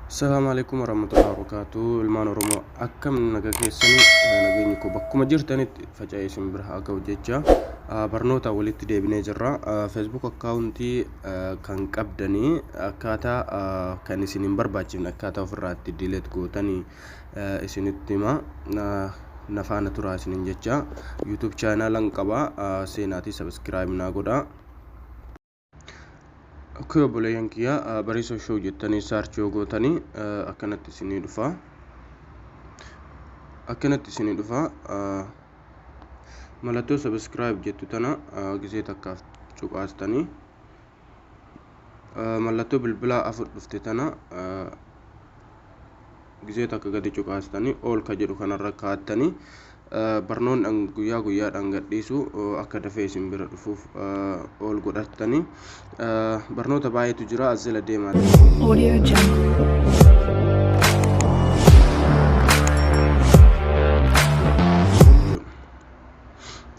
Assalamualaikum warahmatullahi wabarakatuh. Ilmaan Oromoo akkam naga keessanii nageenyi koo bakkuma jirtanitti faca'ee isin bira haa ga'u jecha barnoota walitti deebinee jirra. Facebook akkaawuntii kan qabdanii akkaataa kan isin hin barbaachifne akkaataa ofirraa itti delete gootanii isinitti hima. Nafaana turaa isinin jecha YouTube channel qaba seenaatii subscribe naa godhaa. Akka obboleeyyan kiyya Bariisoo Show jettanii search yoo gootanii akkanatti isinii dhufa. Mallattoo subscribe jettu tana gisee takkaaf cuqaastanii mallattoo bilbilaa afur dhufte tana gisee takka gadi cuqaastanii ol ka jedhu kanarra kaa'attanii barnoon guyyaa guyyaadhaan gadhiisu akka dafee isin bira dhufuuf ol godhattanii barnoota baay'eetu jira azila deemaa Audio Jungle.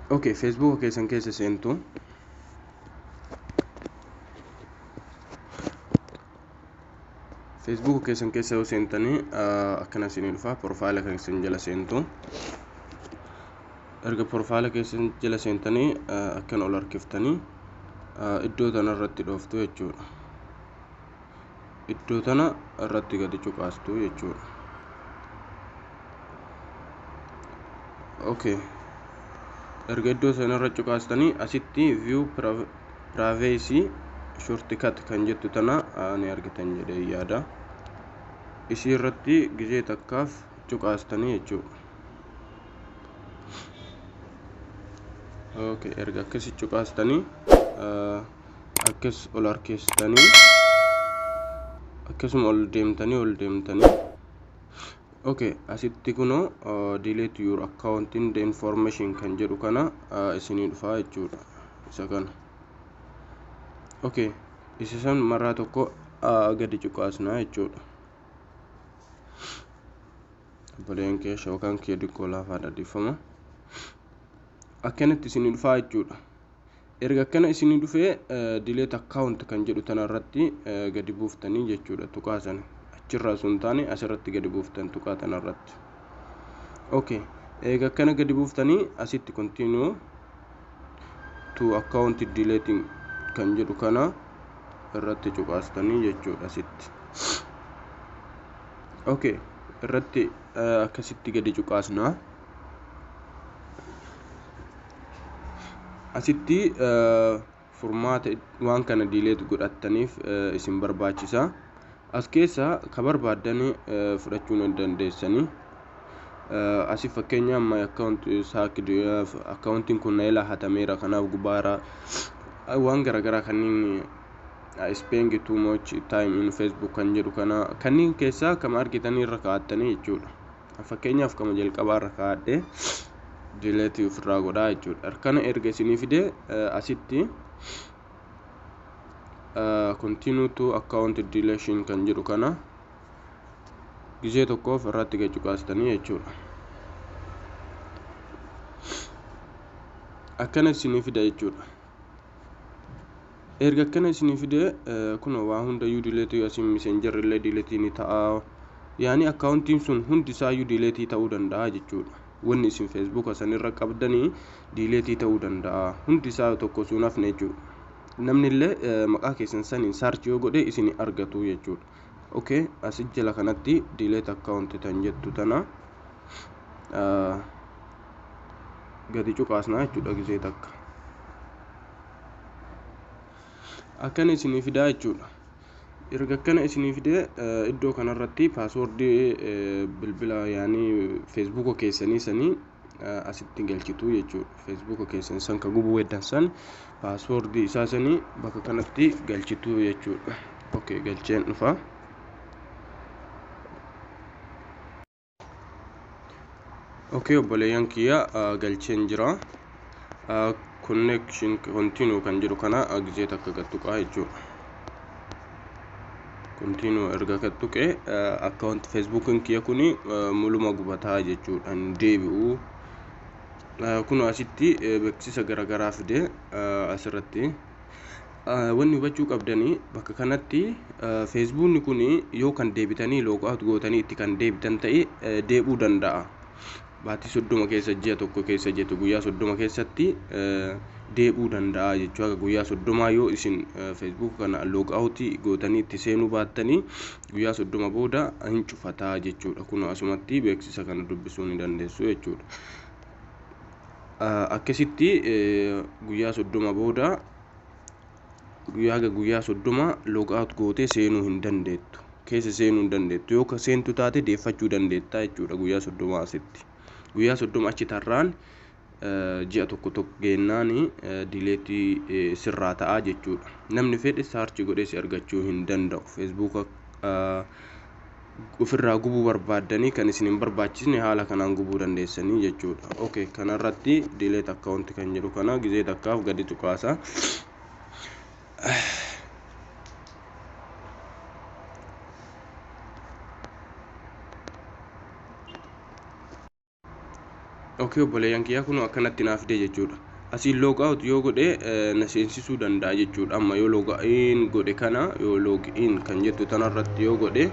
Okay, Facebook keessan keessa seentu Facebook keessan keessa yoo seentanii akkana isinii dhufa profaayila keessan jala seentu. Erga profaayila keessan jala seentanii akkana ol harkiftanii iddoo tana irratti dhooftu jechuudha. Iddoo tana irratti gadi cuqaastu jechuudha. Okay. Erga iddoo sana irra cuqaastanii asitti view privacy shortcut kan jettu tana ni argitan jedhee yaada. Isii irratti gisee takkaaf cuqaastanii jechuudha. Okay, erga akkasi cuqaastanii akkas ol harkistanii akkasuma ol deemtanii okay, asitti kunoo delete your account in the information kan jedhu kana isinii dhufa jechuudha. Isa kana okay, isa san marraa tokko gadi cuqaasnaa jechuudha. Obboleeyyan kee shookaan kee diqqoo laafaa dhadhiifama. Akkanatti isinii dhufa jechuudha. Erga akkana isinii dhufee delete account kan jedhu tana irratti gadi buuftanii jechuudha tuqaasan achirraa sun taane asirratti gadi buuftan tuqaa tana irratti. Okay, eega akkana gadi buuftanii asitti continue to account deleting kan jedhu kana irratti cuqaastanii jechuudha asitti. Okay, irratti akkasitti gadi cuqaasnaa. Asitti furmaata waan kana delete godhattaniif isin barbaachisa. As keessa ka barbaadanii fudhachuu dandeessanii. Asii fakkeenya my account accountiin kun na hatameera kanaaf gubbaara waan garaagaraa kanneen spending too much time in Facebook kan jedhu kana kanneen keessaa kama argitanii irra kaa'attanii jechuudha. Fakkeenyaaf kama jalqabaa irra kaa'adhee delete ofirraa godhaa jechuudha. Kana erga isinii fidee asitti continue to account deletion kan jedhu kana gisee tokkoof irratti gadi cuqaastanii jechuudha. Akkana isinii fida jechuudha. Erga akkana isinii fidee kun waa hundayyuu delete asin messenger illee delete ni ta'a. Yaani accountiin sun hundi isaayyuu delete ta'uu danda'a jechuudha. Wanni isin Facebook asanirra qabdanii delete ta'uu danda'a. Hundi isaa tokko sun hafne jechuudha. Namni illee maqaa keessan saniin search yoo godhe isin argatu jechuudha. Okay, as jala kanatti delete account tan jettu tana gadi cuqaasnaa jechuudha gisee takka. Akkana isinii fidaa jechuudha. Erga akkana isinii fidee iddoo kanarratti passwordii bilbila yaani Facebook keessanii sanii asitti galchitu jechuudha. Facebook keessan san ka gubuu weddan san passwordii isaa sanii bakka kanatti galchitu jechuudha. Okay, galcheen dhufa. Okay, obboleeyyan kiyya galcheen jira. Connection continue kan jedhu kana gisee takka gad tuqaa jechuudha. Continue erga gad tuqee account Facebook kiyya kuni muluma gubataa jechuudha. Deebi'u kun asitti beeksisa garaagaraa fidee asirratti wanni hubachuu qabdanii bakka kanatti feesbuukni kun yoo kan deebitanii loogaawut gootanii itti kan deebitan ta'e deebuu danda'a. Baatii 30 keessa ji'a tokko keessa jettu guyyaa 30 keessatti deebuu danda'a jechuudha. Guyyaa 30 yoo isin feesbuuk kana loogaawut gootanii itti seenuu baattanii guyyaa 30 booda hin cufataa jechuudha. Kun asumatti beeksisa kana dubbisuu ni dandeessu jechuudha. Akkasitti guyyaa 30 booda guyyaa 30 loogaawut gootee seenuu hin dandeettu. Keessa seenuu hin dandeettu. Yoo seentu taate deeffachuu dandeetta jechuudha guyyaa 30 asitti. Guyyaa 30 achi tarraan ji'a tokko geennaan dileetii sirraa ta'a jechuudha. Namni fedhe saarchi godhee si argachuu hin danda'u. Feesbuuka ofirraa gubuu barbaaddanii kan isin hin barbaachisne haala kanaan gubuu dandeessanii jechuudha. Okay, kanarratti dileet akkaawunti kan jedhu kana gizee takkaaf gadi tuqaasa. Okay, obboleeyyan kiyyaa kun akkanatti naaf fide jechuudha. Asiin loogaawut yoo godhe na seensisuu danda'a jechuudha. Amma yoo looga'iin godhe kana yoo loogiin kan jettu tanarratti yoo godhe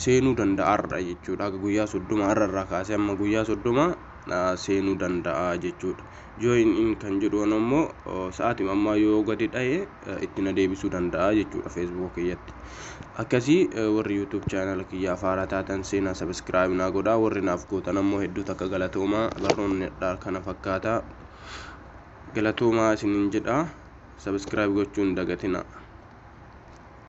seenuu danda'arra jechuudha. Guyyaa 30 irraa kaasee amma guyyaa 30 seenuu danda'a jechuudha. Join kan jedhu ammoo sa'aatii ammaa yoo gadi dha'e itti na deebisuu danda'a jechuudha feesbuuk kiyyatti. Akkasii warri YouTube channel kiyyaa faaraa taatan seenaa subscribe naa godhaa. Warri naaf gootan ammoo hedduu takka galatoomaa. Barnoonni kana fakkaata. Galatoomaa isiniin jedha. Subscribe gochuun dagatina.